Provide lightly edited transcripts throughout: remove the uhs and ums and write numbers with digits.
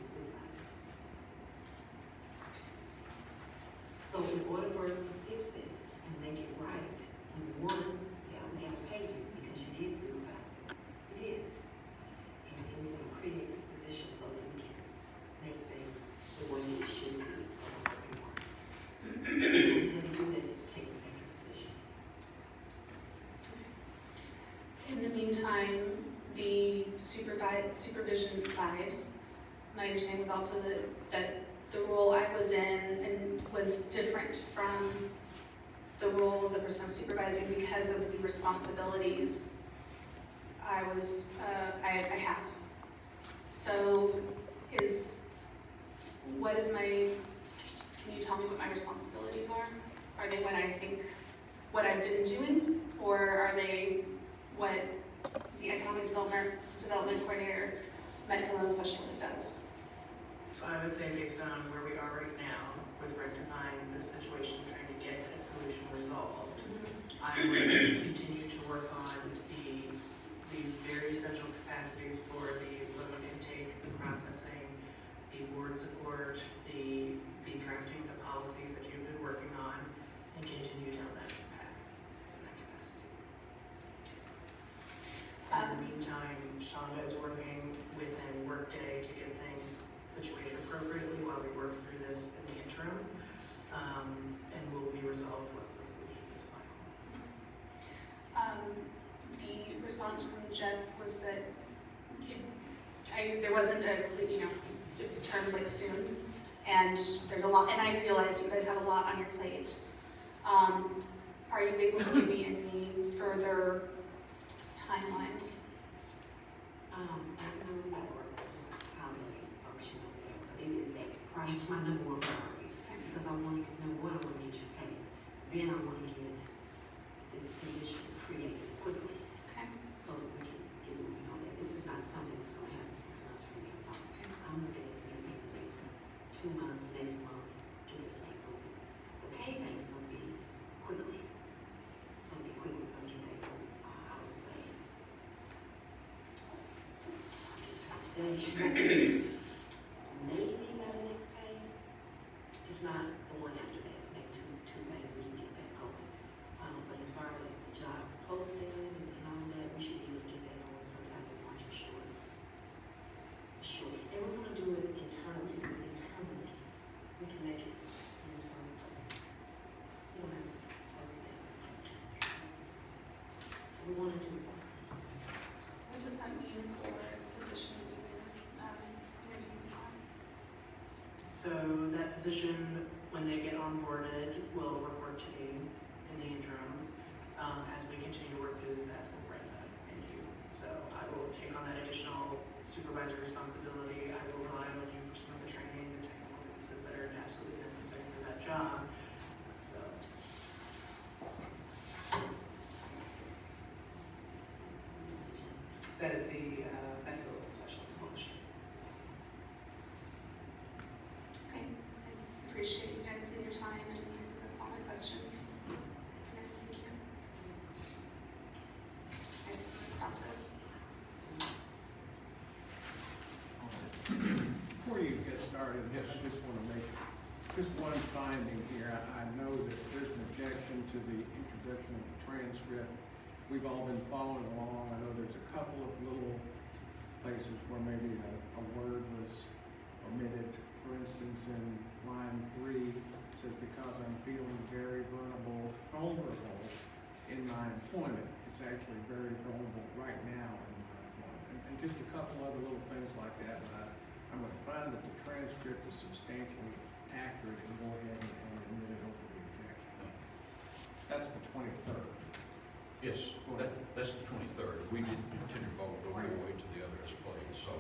supervisor. So in order for us to fix this and make it right, number one, yeah, we gotta pay you because you did supervise. You did. And then we're gonna create this position so that we can make things the way it should be. The way to do that is take a vacant position. In the meantime, the supervision side, my understanding was also that the role I was in and was different from the role of the person I'm supervising because of the responsibilities I have. So can you tell me what my responsibilities are? Are they what I've been doing, or are they what the economic development coordinator, medical loan specialist does? So I would say based on where we are right now with rectifying this situation, trying to get a solution resolved, I would continue to work on the very essential capacities for the loan intake, the processing, the board support, the drafting of the policies that you've been working on, and continue down that path in that capacity. In the meantime, Shonda is working within Workday to get things situated appropriately while we work through this in the interim, and will be resolved once the solution is final. The response from Jeff was that there wasn't it was terms like soon, and there's a lot, and I realize you guys have a lot on your plate. Are you able to give me any further timelines? I don't know how they function over there, but it is that price. It's my number one priority because I want to know what I want to get you paid. Then I want to get this position created quickly, Okay. so that we can get moving on that. This is not something that's going to happen 6 months from now. I'm looking at maybe the next 2 months, next month, get this thing moving. The pay thing is going to be quickly. It's going to be quickly. We're going to get that moving. I would say. Maybe by the next pay, if not the one after that, maybe two days we can get that going. But as far as the job posting and all that, we should be able to get that going sometime in March for sure. And we're gonna do it internally. We can do it internally. We can make it an internal post. You don't have to post that. We wanna do it quickly. What does that mean for the position that you've been interviewing for? So that position, when they get onboarded, will report to me in the interim as we continue to work through this as will Brenda and you. So I will take on that additional supervisory responsibility. I will rely on you for some of the training, the technical pieces that are absolutely necessary for that job. So that is the medical specialist position. Okay. I appreciate you guys and your time, and that's all my questions. Thank you. Okay, let's stop this. Before you get started, I just want to make just one finding here. I know that there's an objection to the introduction of the transcript. We've all been following along. I know there's a couple of little places where maybe a word was omitted. For instance, in line 3, it says, because I'm feeling very vulnerable in my employment. It's actually very vulnerable right now in my employment. And just a couple other little things like that. I'm going to find that the transcript is substantially accurate and go ahead and admit it over the objection. That's the 23rd. Yes, that's the 23rd. We didn't intend to vote, but we'll wait till the other is played, so.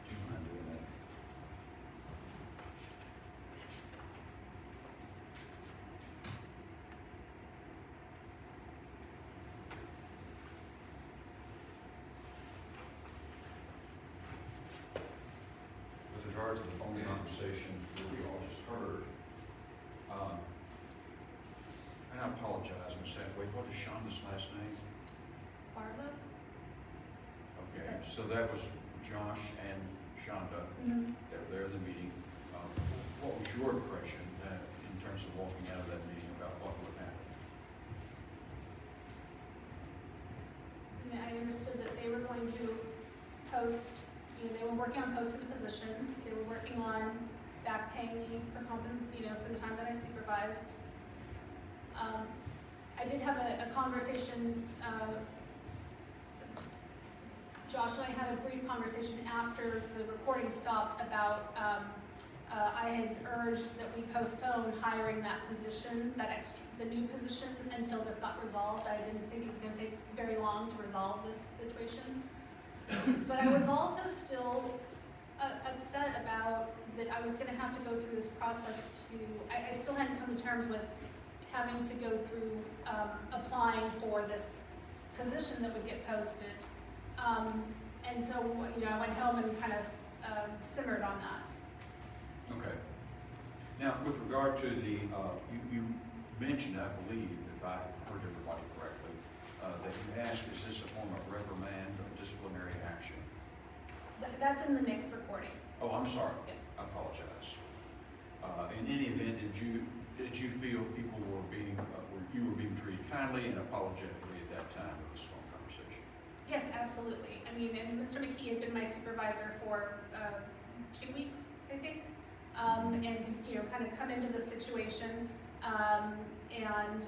Do you mind doing that? regard to the phone conversation that we all just heard, and I apologize, Ms. Hathaway, what is Shonda's last name? Barlow? Okay, so that was Josh and Shonda, that were there in the meeting. What was your impression in terms of walking out of that meeting about what would happen? I understood that they were going to post, they were working on posting the position. They were working on back paying me for for the time that I supervised. I did have a conversation, Josh and I had a brief conversation after the recording stopped about, I had urged that we postpone hiring that position, the new position, until this got resolved. I didn't think it was going to take very long to resolve this situation. But I was also still upset about that I was going to have to go through this process I still hadn't come to terms with having to go through applying for this position that would get posted. And so, I went home and kind of simmered on that. Okay. Now, with regard to the, you mentioned, I believe, if I heard everybody correctly, that you asked, is this a form of reprimand or disciplinary action? That's in the next recording. Oh, I'm sorry. Yes. I apologize. In any event, did you feel people were you were being treated kindly and apologetically at that time of this phone conversation? Yes, absolutely. I mean, and Mr. McKee had been my supervisor for 2 weeks, I think. And, kind of come into the situation. And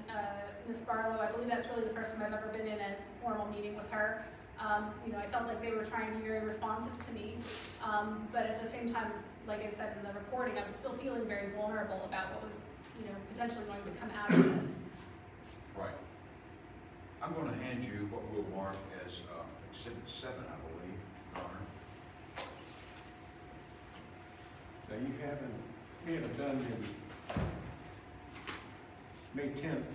Ms. Barlow, I believe that's really the first time I've ever been in a formal meeting with her. I felt like they were trying to be very responsive to me. But at the same time, like I said in the recording, I was still feeling very vulnerable about what was, potentially going to come out of this. Right. I'm going to hand you what we'll mark as Exhibit 7, I believe, Connor. Now, you haven't done the May 10th.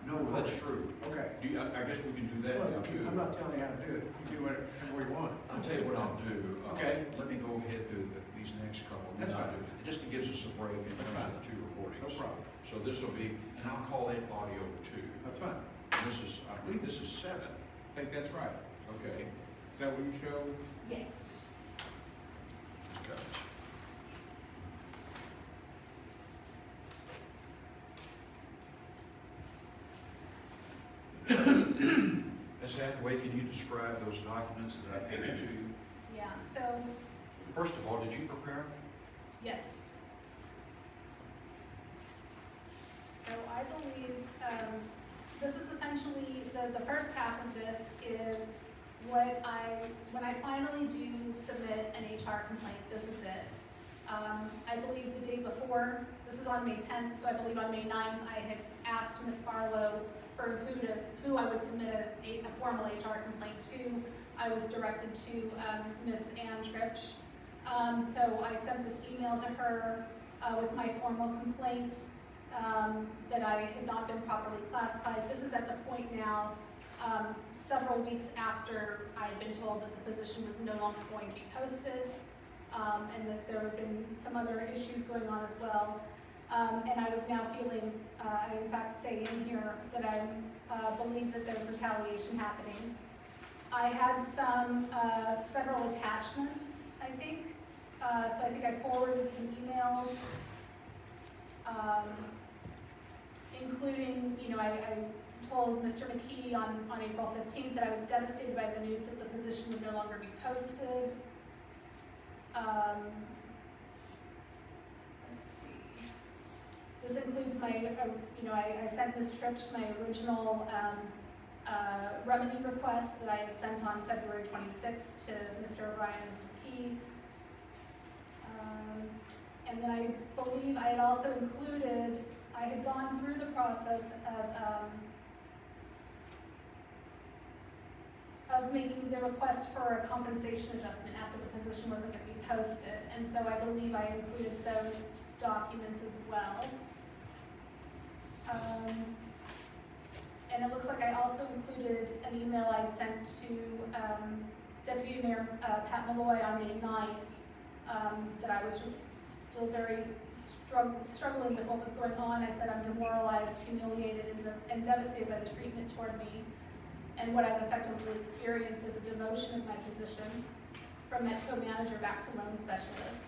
No, that's true. Okay. I guess we can do that now too. I'm not telling you how to do it. You do whatever you want. I'll tell you what I'll do. Okay. Let me go ahead through these next couple. That's fine. Just to give us a break in terms of the two recordings. No problem. So this will be, and I'll call it audio 2. That's fine. And this is, I believe this is 7. I think that's right. Okay. Is that what you show? Yes. Got it. Ms. Hathaway, can you describe those documents that I gave to you? Yeah, so, First of all, did you prepare them? yes. So I believe, this is essentially, the first half of this is when I finally do submit an HR complaint, this is it. I believe the day before, this is on May 10th, so I believe on May 9th, I had asked Ms. Barlow for who I would submit a formal HR complaint to. I was directed to Ms. Ann Tripsch. So I sent this email to her with my formal complaint that I had not been properly classified. This is at the point now, several weeks after I had been told that the position was no longer going to be posted, and that there had been some other issues going on as well. And I was now feeling, I in fact say in here that I believe that there's retaliation happening. I had several attachments, I think. So I think I forwarded some emails, including, I told Mr. McKee on April 15th that I was devastated by the news that the position would no longer be posted. Let's see. This includes my, I sent Ms. Tripsch my original remedy request that I had sent on February 26th to Mr. O'Brien and Mr. McKee. And then I believe I had also included, I had gone through the process of making the request for a compensation adjustment after the position wasn't going to be posted. And so I believe I included those documents as well. And it looks like I also included an email I'd sent to Deputy Mayor Pat Malloy on May 9th, that I was just still very struggling with what was going on. I said I'm demoralized, humiliated, and devastated by the treatment toward me. And what I've effectively experienced is a demotion of my position from Metco manager back to loan specialist.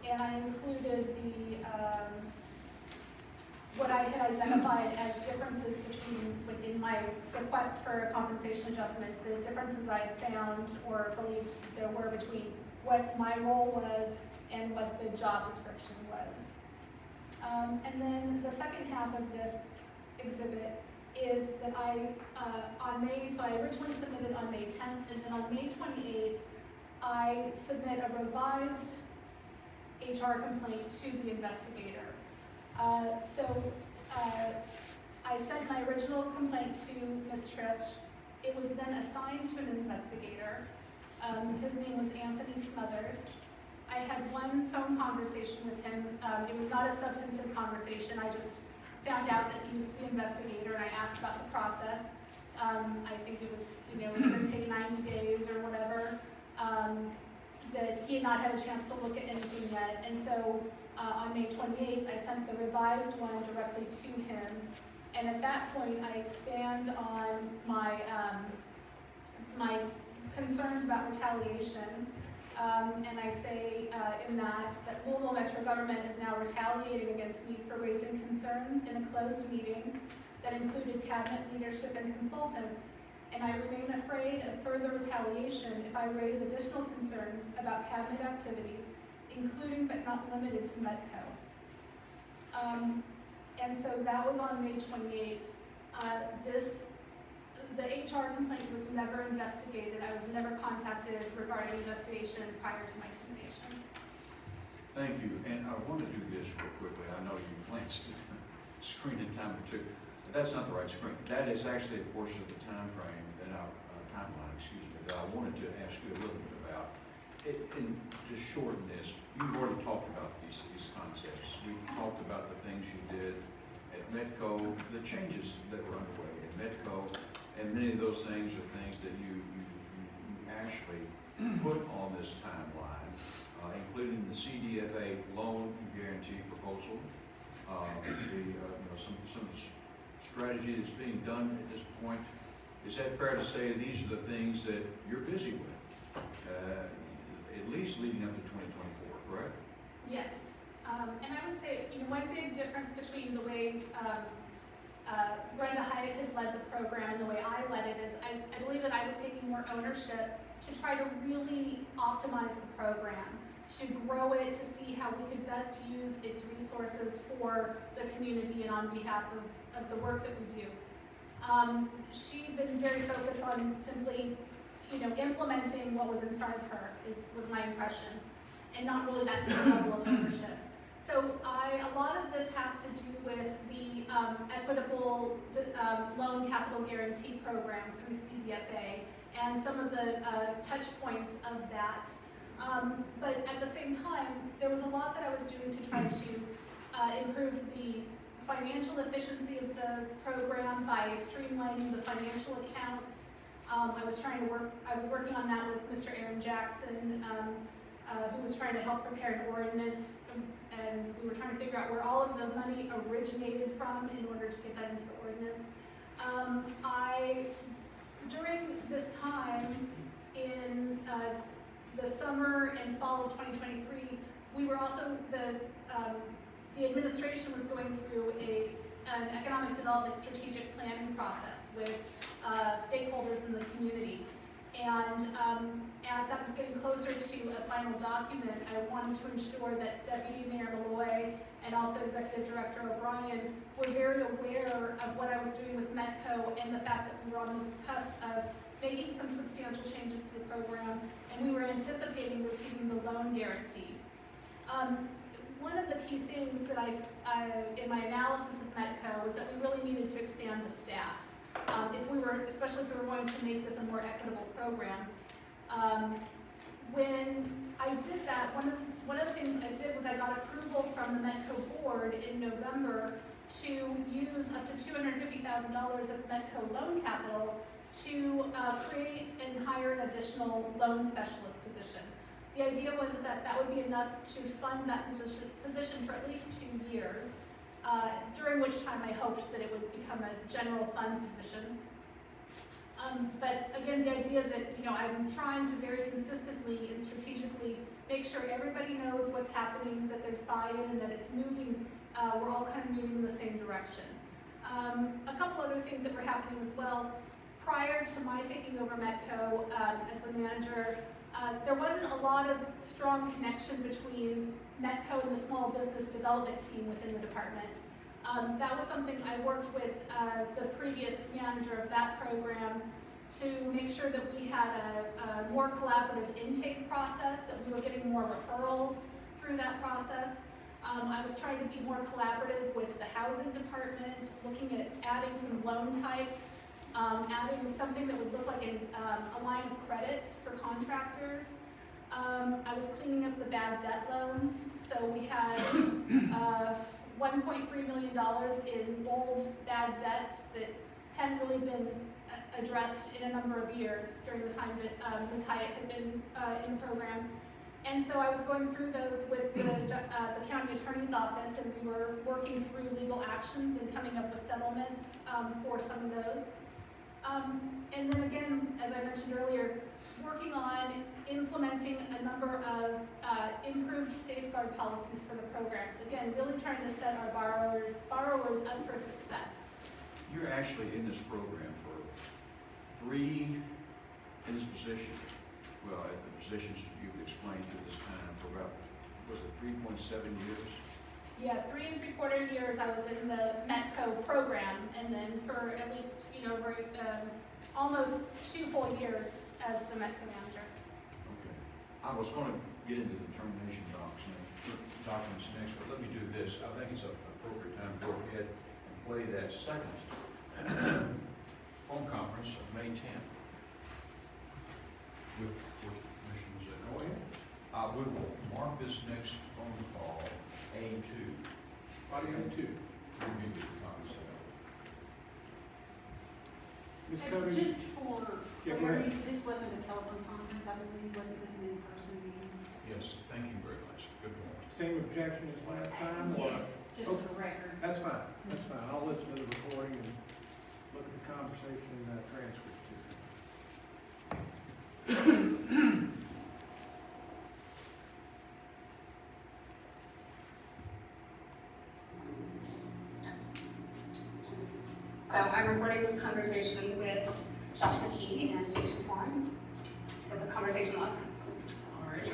And I included what I had identified as differences within my request for a compensation adjustment, the differences I found or believed there were between what my role was and what the job description was. And then the second half of this exhibit is that so I originally submitted on May 10th, and then on May 28th, I submit a revised HR complaint to the investigator. I sent my original complaint to Ms. Tripp. It was then assigned to an investigator. His name was Anthony Smothers. I had one phone conversation with him. It was not a substantive conversation. I just found out that he was the investigator, and I asked about the process. I think it was, it was going to take 90 days or whatever. That he had not had a chance to look at anything yet. And so on May 28th, I sent the revised one directly to him. And at that point, I expand on my my concerns about retaliation. And I say in that Louisville Metro government is now retaliating against me for raising concerns in a closed meeting that included cabinet leadership and consultants. And I remain afraid of further retaliation if I raise additional concerns about cabinet activities, including but not limited to Metco. And so that was on May 28th. The HR complaint was never investigated. I was never contacted regarding investigation prior to my termination. Thank you, and I want to do this real quickly. I know you glanced at the screen in time or two, but that's not the right screen. That is actually a portion of the time frame timeline, that I wanted to ask you a little bit about. And to shorten this, you've already talked about these concepts. We've talked about the things you did at Metco, the changes that were underway at Metco, and many of those things are things that you actually put on this timeline, including the CDFA loan guarantee proposal, some strategy that's being done at this point. Is that fair to say these are the things that you're busy with, at least leading up to 2024, correct? Yes, and I would say, one big difference between the way Brenda Hyatt has led the program and the way I led it is I believe that I was taking more ownership to try to really optimize the program, to grow it, to see how we could best use its resources for the community and on behalf of the work that we do. She'd been very focused on simply, implementing what was in front of her was my impression, and not really that same level of ownership. So a lot of this has to do with the equitable loan capital guarantee program through CDFA and some of the touch points of that. But at the same time, there was a lot that I was doing to try to improve the financial efficiency of the program by streamlining the financial accounts. I was working on that with Mr. Aaron Jackson, who was trying to help prepare an ordinance, and we were trying to figure out where all of the money originated from in order to get that into the ordinance. During this time in the summer and fall of 2023, we were also, the administration was going through an economic development strategic planning process with stakeholders in the community. And as I was getting closer to a final document, I wanted to ensure that Deputy Mayor Malloy and also Executive Director O'Brien were very aware of what I was doing with Metco and the fact that we were on the cusp of making some substantial changes to the program, and we were anticipating receiving the loan guarantee. One of the key things that in my analysis of Metco was that we really needed to expand the staff. Especially if we were going to make this a more equitable program. When I did that, one of the things I did was I got approval from the Metco board in November to use up to $250,000 of Metco loan capital to create and hire an additional loan specialist position. The idea was is that that would be enough to fund that position for at least 2 years, during which time I hoped that it would become a general fund position. But again, the idea that, you know, I'm trying to very consistently and strategically make sure everybody knows what's happening, that there's buy-in, and that it's moving, we're all kind of moving in the same direction. A couple other things that were happening as well. Prior to my taking over Metco as the manager, there wasn't a lot of strong connection between Metco and the small business development team within the department. That was something I worked with the previous manager of that program to make sure that we had a more collaborative intake process, that we were getting more referrals through that process. I was trying to be more collaborative with the housing department, looking at adding some loan types, adding something that would look like a line of credit for contractors. I was cleaning up the bad debt loans, so we had $1.3 million in old bad debts that hadn't really been addressed in a number of years during the time that Ms. Hyatt had been in the program. And so I was going through those with the county attorney's office, and we were working through legal actions and coming up with settlements for some of those. And then again, as I mentioned earlier, working on implementing a number of improved safeguard policies for the programs. Again, really trying to set our borrowers up for success. You're actually in this program for in this position, well, at the positions you've explained to this time for about, was it 3.7 years? Yeah, 3 3/4 years I was in the Metco program, and then for at least, you know, almost 2 full years as the Metco manager. Okay. I was going to get into the termination documents next, but let me do this. I think it's an appropriate time to go ahead and play that second phone conference of May 10th. With, of course, permission to say, go ahead. We will mark this next phone call A2. Body A2. Let me get the copies of that. Ms. Cody? Just for Yeah, go clarity, ahead. this wasn't a telephone conference, I believe, wasn't this an in-person meeting? Yes, thank you very much. Good point. Same objection as last time? or- Yes, just Okay. for record. That's fine, that's fine. I'll listen to the recording and look at the conversation transcript too. So I'm recording this conversation with Josh McKee and Keisha Swan. It's a conversation log. All right.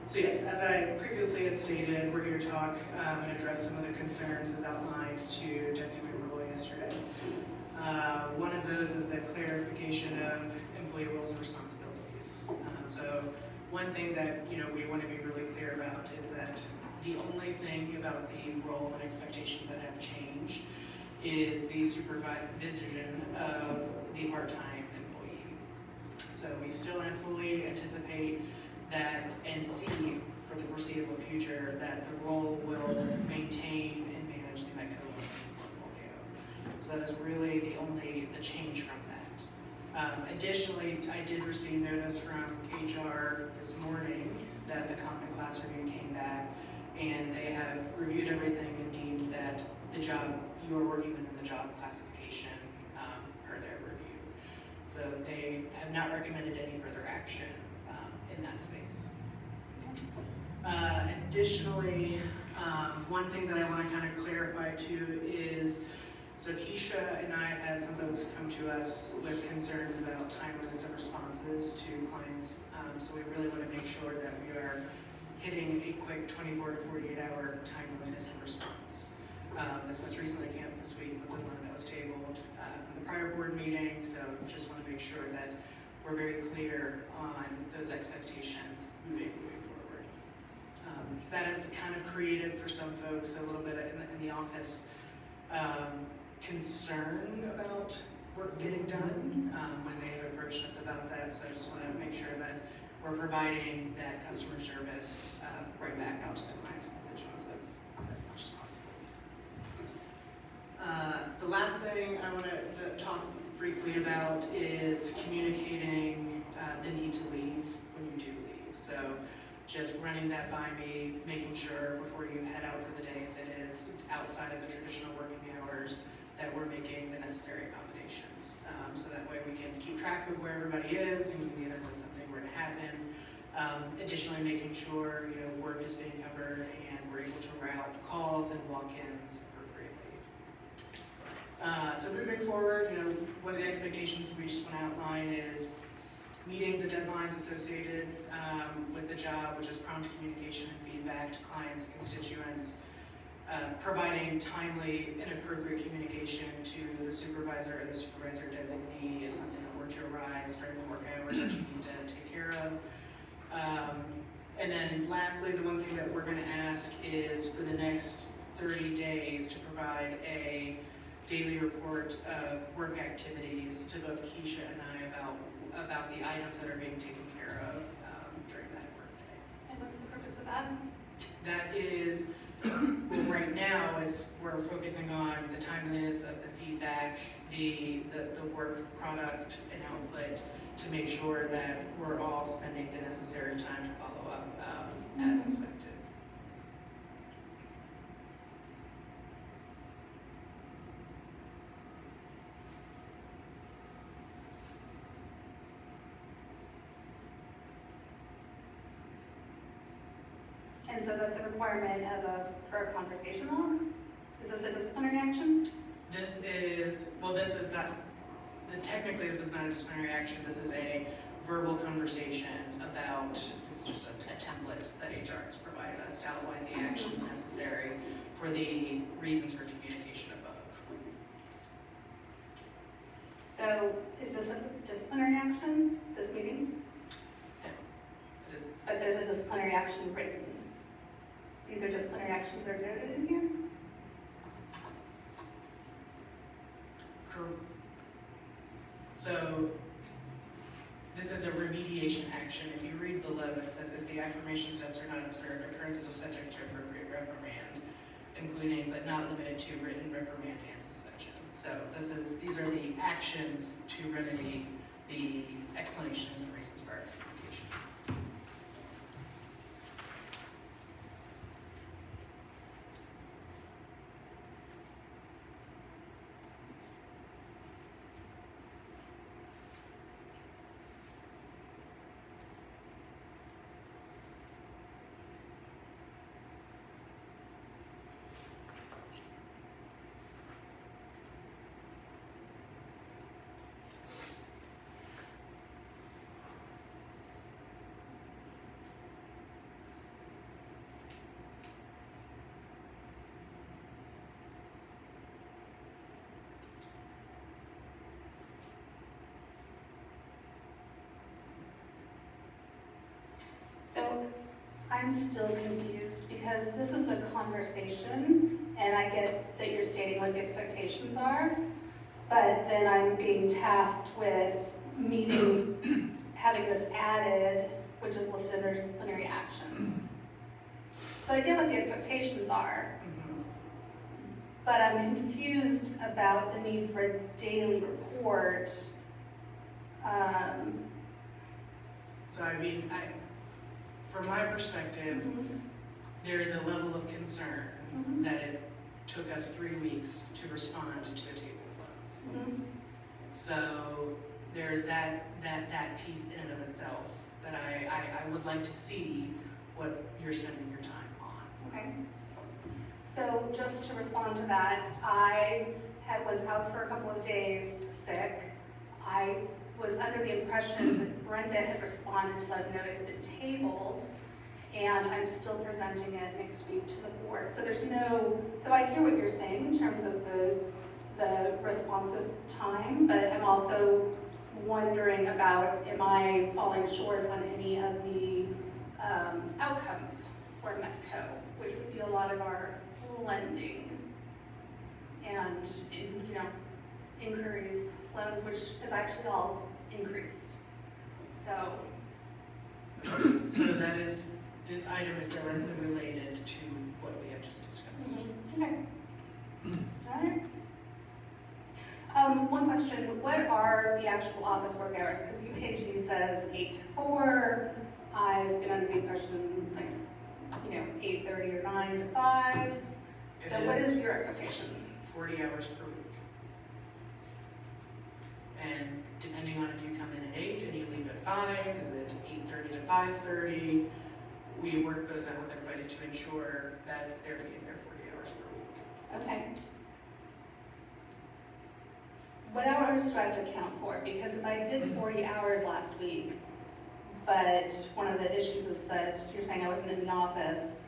So yes, as I previously had stated, we're here to talk and address some of the concerns as outlined to Deputy Mayor Roy yesterday. One of those is the clarification of employee roles and responsibilities. So one thing that we want to be really clear about is that the only thing about the role and expectations that have changed is the supervision of the part-time employee. So we still fully anticipate that and see for the foreseeable future that the role will maintain and manage the Metco portfolio. So that is really the change from that. Additionally, I did receive notice from HR this morning that the common class review came back and they have reviewed everything and deemed that the job you are working within the job classification per their review. So they have not recommended any further action in that space. Additionally, one thing that I want to kind of clarify too is, so Keisha and I have had some folks come to us with concerns about timeliness of responses to clients. So we really want to make sure that we are hitting a quick 24 to 48 hour timeliness of response. This most recently came up this week with the one that was tabled in the prior board meeting, so just want to make sure that we're very clear on those expectations moving forward. So that has kind of created for some folks a little bit in the office concern about work getting done when they have approached us about that, so I just want to make sure that we're providing that customer service right back out to the client's constituents as much as possible. The last thing I want to talk briefly about is communicating the need to leave when you do leave. So just running that by me, making sure before you head out for the day, if it is outside of the traditional working hours, that we're making the necessary accommodations. So that way we can keep track of where everybody is in the event that something were to happen. Additionally, making sure, work is being covered and we're able to route calls and walk-ins appropriately. So moving forward, one of the expectations we just want to outline is meeting the deadlines associated with the job, which is prompt communication and feedback to clients and constituents, providing timely and appropriate communication to the supervisor or the supervisor designee if something were to arise during the work hours that you need to take care of. And then lastly, the one thing that we're going to ask is for the next 30 days to provide a daily report of work activities to both Keisha and I about the items that are being taken care of during that work day. And what's the purpose of that? That is, well, right now we're focusing on the timeliness of the feedback, the work product and output to make sure that we're all spending the necessary time to follow up as expected. And so that's a requirement for a conversation log? Is this a disciplinary action? Technically this is not a disciplinary action, this is a verbal conversation about, this is just a template that HR has provided us to outline the actions necessary for the reasons for communication above. So is this a disciplinary action, this meeting? No, it is, But there's a disciplinary action written. These are disciplinary actions that are noted in here? So this is a remediation action. If you read below, it says if the affirmation steps are not observed, occurrences are subject to appropriate reprimand, including but not limited to written reprimand and suspension. So these are the actions to remedy the explanations and reasons for our communication. So I'm still confused because this is a conversation and I get that you're stating what the expectations are, but then I'm being tasked with having this added, which is listed under disciplinary actions. So I get what the expectations are, but I'm confused about the need for a daily report. So from my perspective, there is a level of concern that it took us 3 weeks to respond to a table flow. So there's that piece in and of itself that I would like to see what you're spending your time on. Okay. So just to respond to that, I was out for a couple of days sick. I was under the impression that Brenda had responded to let me know it had been tabled, and I'm still presenting it next week to the board. So so I hear what you're saying in terms of the responsive time, but I'm also wondering about, am I falling short on any of the outcomes for Metco, which would be a lot of our lending and, inquiries, loans, which is actually all increased. So This item is directly related to what we have just discussed. Okay. All right. One question, what are the actual office work hours? Because UKG says 8 to 4. I've been under the impression, like, 8:30 or 9 to 5. So what is your expectation? 40 hours per week. And depending on if you come in at 8 and you leave at 5, is it 8:30 to 5:30? We work those out with everybody to ensure that they're being there 40 hours per week. Okay. What hours do I have to account for? Because if I did 40 hours last week, but one of the issues is that you're saying I wasn't in the office,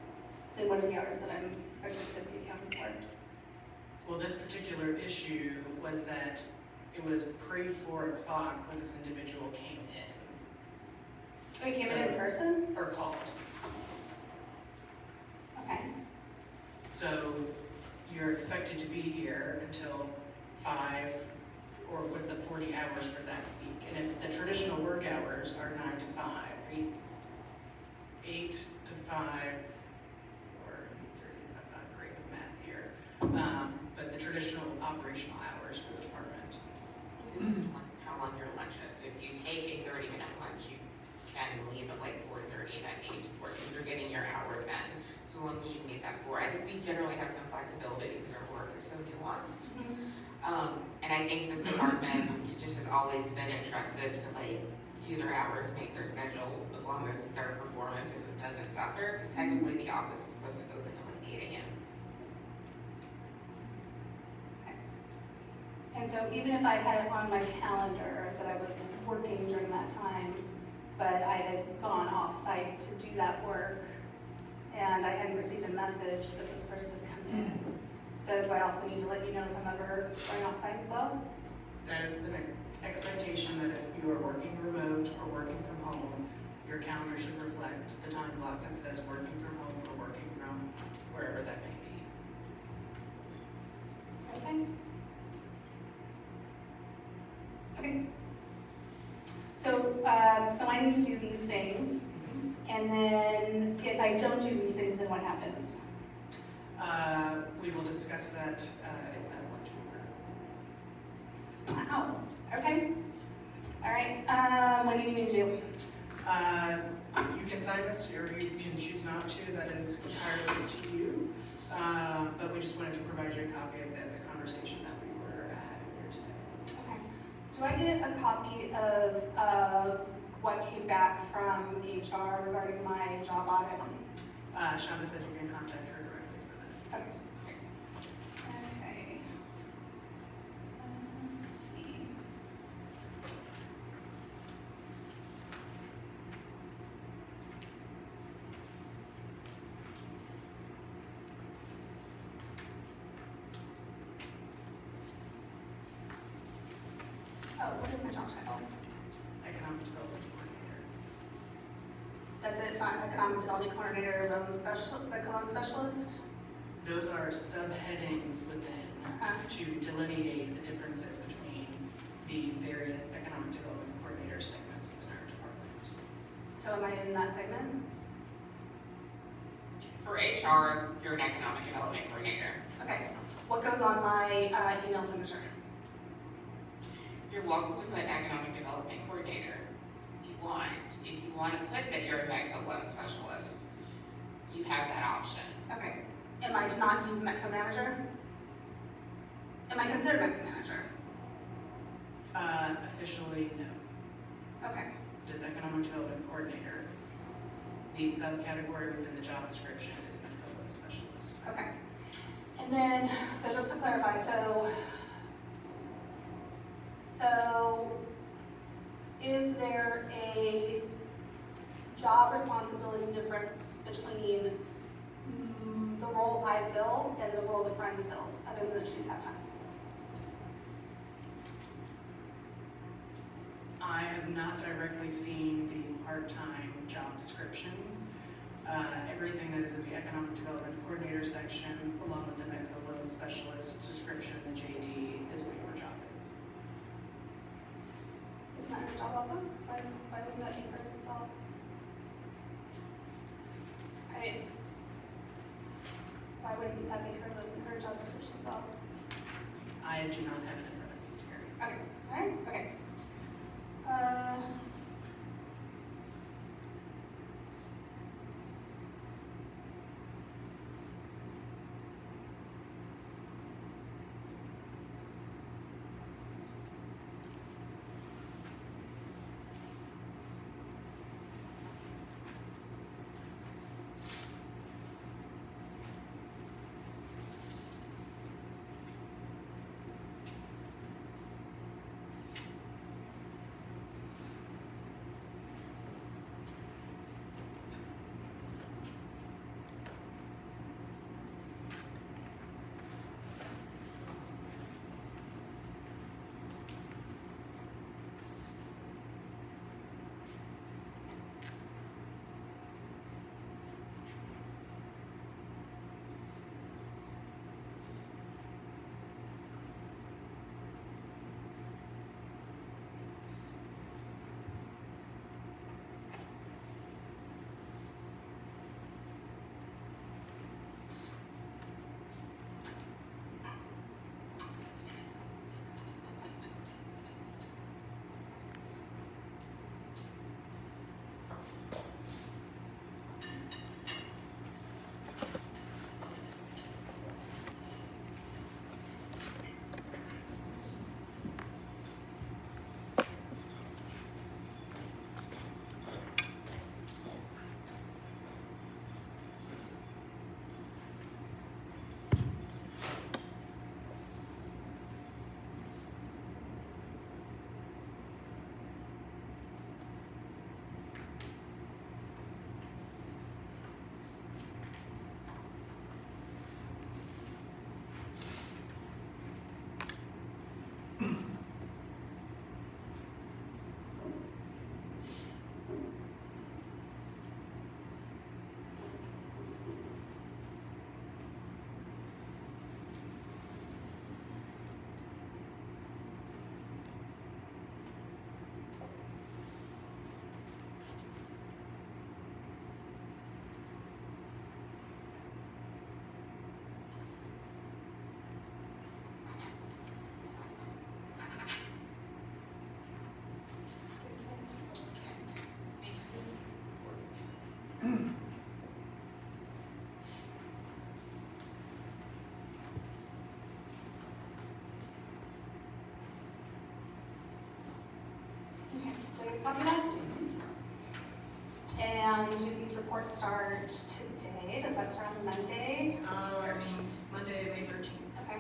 then what are the hours that I'm expected to be accounting for? Well, this particular issue was that it was pre-4 o'clock when this individual came in, Oh, you came in person? or called. Okay. So you're expected to be here until 5, or with the 40 hours for that week. And if the traditional work hours are 9 to 5, 8 to 5, or 8:30, I'm not great with math here. But the traditional operational hours for the department. How long your lunch is. If you take a 30-minute lunch, you can leave at like 4:30 that day to work. So you're getting your hours in. So long as you meet that floor. I think we generally have some flexibility because our work is so nuanced. And I think this department just has always been entrusted to like do their hours, make their schedule, as long as their performance doesn't suffer. Because technically the office is supposed to open at like 8 a.m. And so even if I had it on my calendar that I was working during that time, but I had gone off-site to do that work, and I hadn't received a message that this person had come in, so do I also need to let you know if I'm ever going off-site as well? That is an expectation that if you are working remote or working from home, your calendar should reflect the time block that says working from home or working from wherever that may be. Okay. Okay. So I need to do these things, and then if I don't do these things, then what happens? We will discuss that if that were to occur. Wow, okay. All right, what do you need me to do? You can sign this, or you can choose not to, that is entirely to you. But we just wanted to provide you a copy of the conversation that we were having here today. Okay. Do I get a copy of what came back from HR regarding my job audit? Shonda said you can contact her directly for that. Okay. Okay. Let's see. Oh, what is my job title? Economic Development Coordinator. That's it, it's not economic development coordinator, loan specialist? Those are subheadings within to delineate the differences between the various economic development coordinator segments within our department. So am I in that segment? For HR, you're an economic development coordinator. Okay. What goes on my email signature? You're welcome to put economic development coordinator if you want. If you want to put that you're a Medco loan specialist, you have that option. Okay. Am I to not use Medco manager? Am I considered Medco manager? Officially, no. Okay. It is economic development coordinator. The subcategory within the job description is medical loan specialist. Okay. And then, so just to clarify, so is there a job responsibility difference between the role I fill and the role that Brenda fills, other than that she's had time? I have not directly seen the part-time job description. Everything that is in the economic development coordinator section, along with the medical loan specialist description, the JD, is what your job is. Isn't that her job also? Why wouldn't that be hers as well? Why wouldn't that be her job description as well? I do not have it in front of me to Okay, alright, okay. Okay, so you copy that? And do these reports start today? Does that start on Monday? Monday, May 13th. Okay.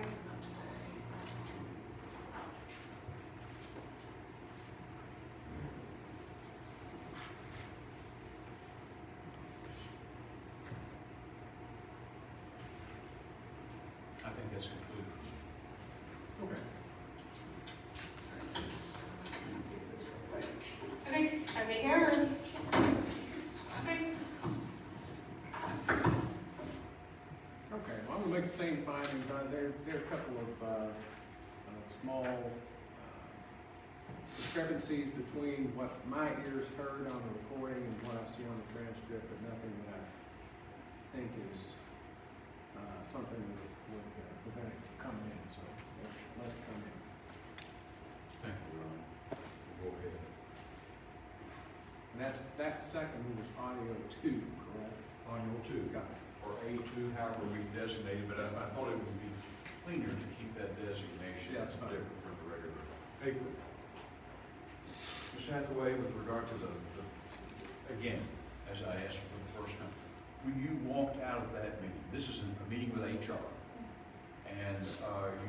I think that's concluded. Okay. Okay, are we here? Okay. Okay, well, I'm gonna make the same findings. There are a couple of, small discrepancies between what my ears heard on the recording and what I see on the transcript, but nothing that I think is, something that would prevent it from coming in, so let it come in. Thank you, Ron. Go ahead. And that second one was audio 2, correct? Audio 2, Got it. or A2, however we designate it, but I thought it would be cleaner to keep that designation. Yeah, that's fine. Different from the regular paper. Ms. Hathaway, with regard to the, again, as I asked for the first time, when you walked out of that meeting, this is a meeting with HR, and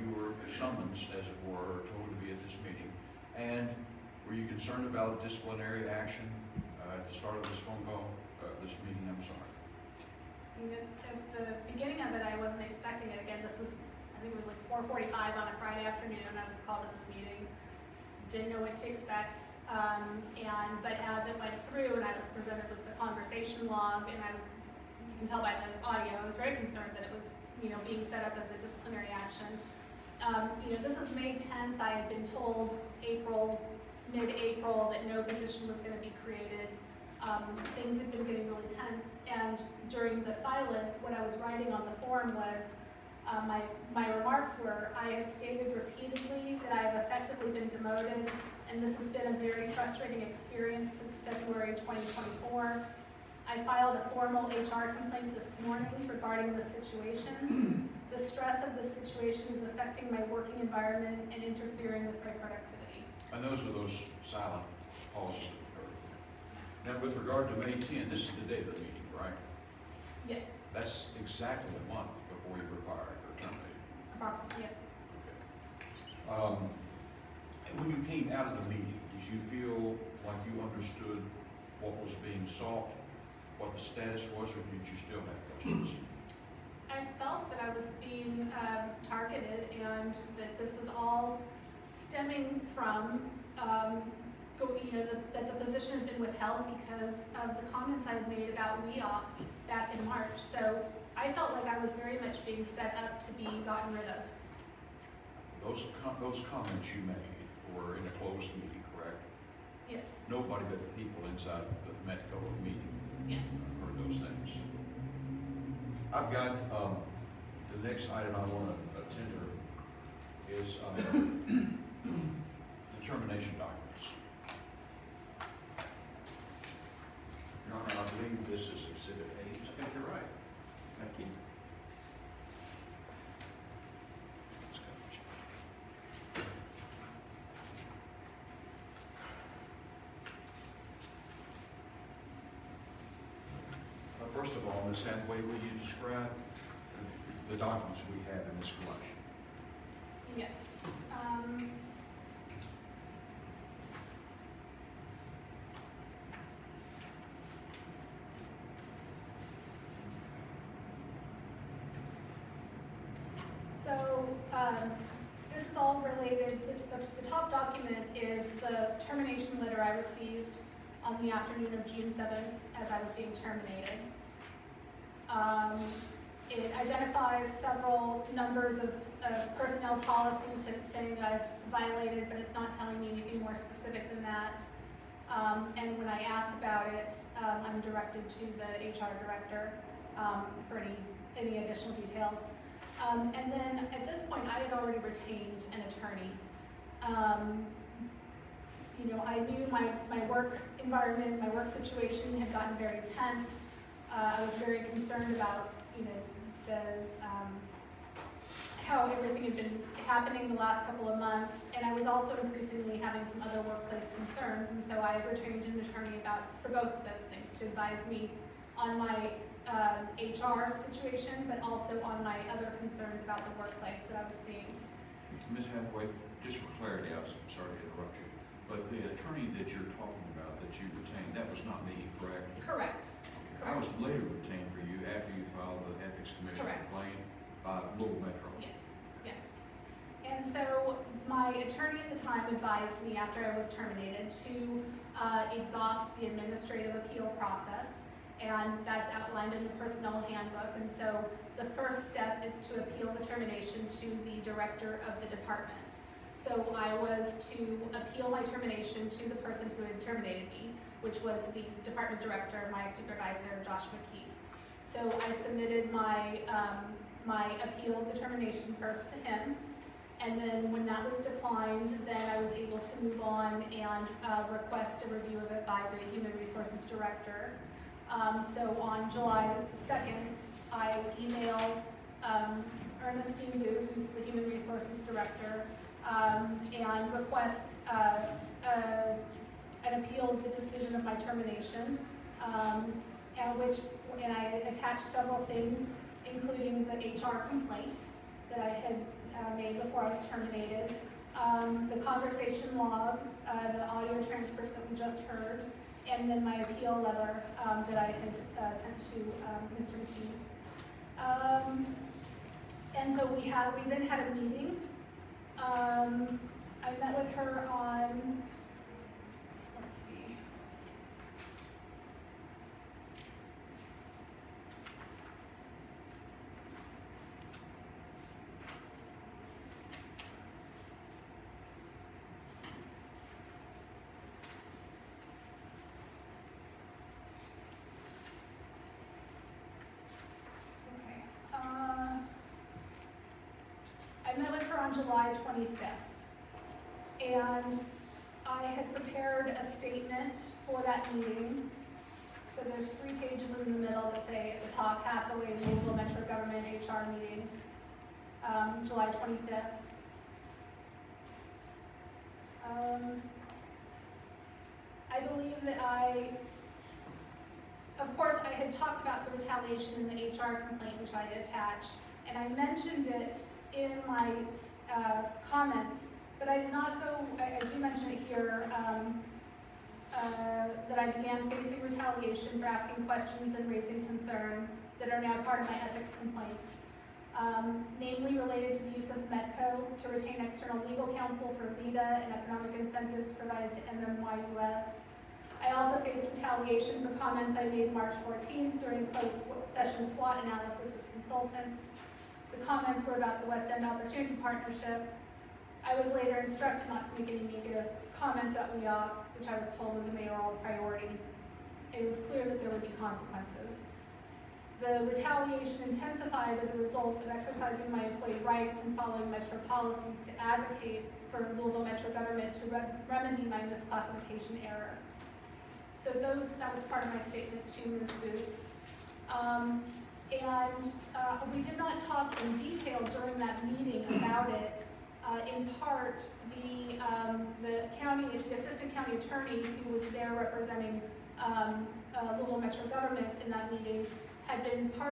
you were summoned, as it were, told to be at this meeting, and were you concerned about disciplinary action at the start of this phone call, this meeting, I'm sorry? At the beginning of it, I wasn't expecting it. Again, this was, I think it was like 4:45 on a Friday afternoon. I was called to this meeting. Didn't know what to expect. But as it went through and I was presented with the conversation log, and you can tell by the audio, I was very concerned that it was, being set up as a disciplinary action. This is May 10th. I had been told mid-April that no position was going to be created. Things had been getting really tense, and during the silence, what I was writing on the form was, My remarks were, I have stated repeatedly that I have effectively been demoted, and this has been a very frustrating experience since February 2024. I filed a formal HR complaint this morning regarding the situation. The stress of this situation is affecting my working environment and interfering with my productivity. And those are those silent pauses that occurred. Now, with regard to May 10, this is the day of the meeting, right? Yes, That's exactly a month before you were fired or terminated. approximately, yes. Okay. And when you came out of the meeting, did you feel like you understood what was being sought, what the status was, or did you still have questions? I felt that I was being targeted and that this was all stemming from, that the position had been withheld because of the comments I had made about WEOP back in March. So I felt like I was very much being set up to be gotten rid of. Those comments you made were in a closed meeting, correct? Yes, Nobody but the people inside the Metco meeting yes. heard those things. I've got, the next item I want to tender is the termination documents. Your Honor, I believe this is Exhibit 8. I think you're right. Thank you. First of all, Ms. Hathaway, will you describe the documents we have in this collection? Yes. So, this is all related, the top document is the termination letter I received on the afternoon of June 7th as I was being terminated. It identifies several numbers of personnel policies that it's saying that I've violated, but it's not telling me anything more specific than that. And when I ask about it, I'm directed to the HR director for any additional details. And then at this point, I had already retained an attorney. I knew my work environment, my work situation had gotten very tense. I was very concerned about, how everything had been happening the last couple of months, and I was also increasingly having some other workplace concerns, and so I retained an attorney for both of those things, to advise me on my HR situation, but also on my other concerns about the workplace that I was seeing. Ms. Hathaway, just for clarity, I'm sorry to interrupt you, but the attorney that you're talking about, that you retained, that was not me, correct? Correct. I was later retained for you after you filed the Ethics Commission Correct. complaint by Louisville Metro. Yes, yes. And so my attorney at the time advised me after I was terminated to exhaust the administrative appeal process, and that's outlined in the personnel handbook. And so the first step is to appeal the termination to the director of the department. So I was to appeal my termination to the person who had terminated me, which was the department director, my supervisor, Josh McKee. So I submitted my appeal of the termination first to him, and then when that was declined, then I was able to move on and request a review of it by the human resources director. So on July 2nd, I emailed Ernestine Booth, who's the human resources director, and request an appeal of the decision of my termination, and I attached several things, including the HR complaint that I had made before I was terminated, the conversation log, the audio transcript that we just heard, and then my appeal letter that I had sent to Mr. McKee. And so we then had a meeting. I met with her on, let's see. Okay. I met with her on July 25th. And I had prepared a statement for that meeting. So there's 3 pages in the middle that say at the top, Hathaway Louisville Metro Government HR meeting, July 25th. I believe that of course, I had talked about the retaliation in the HR complaint, which I had attached, and I mentioned it in my comments, but I did not go, I do mention it here, that I began facing retaliation for asking questions and raising concerns that are now part of my ethics complaint, namely related to the use of METCO to retain external legal counsel for VITA and economic incentives provided to MMYUS. I also faced retaliation for comments I made March 14th during closed session SWOT analysis with consultants. The comments were about the West End Opportunity Partnership. I was later instructed not to make any negative comments about WEOP, which I was told was a mayoral priority. It was clear that there would be consequences. The retaliation intensified as a result of exercising my employee rights and following Metro policies to advocate for Louisville Metro government to remedy my misclassification error. So that was part of my statement to Ms. Booth. We did not talk in detail during that meeting about it. In part, the assistant county attorney who was there representing Louisville Metro government in that meeting had been part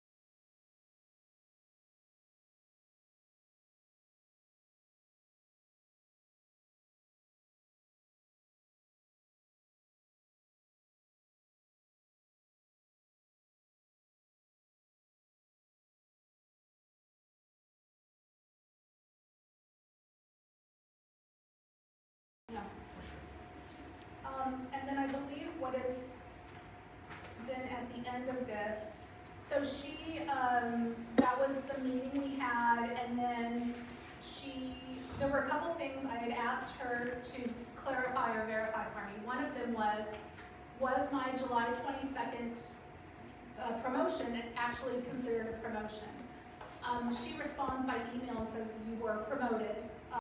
and then I believe what is then at the end of this, so she, that was the meeting we had, and then there were a couple things I had asked her to clarify or verify for me. One of them was my July 22nd promotion actually considered a promotion? She responds by email and says, you were promoted.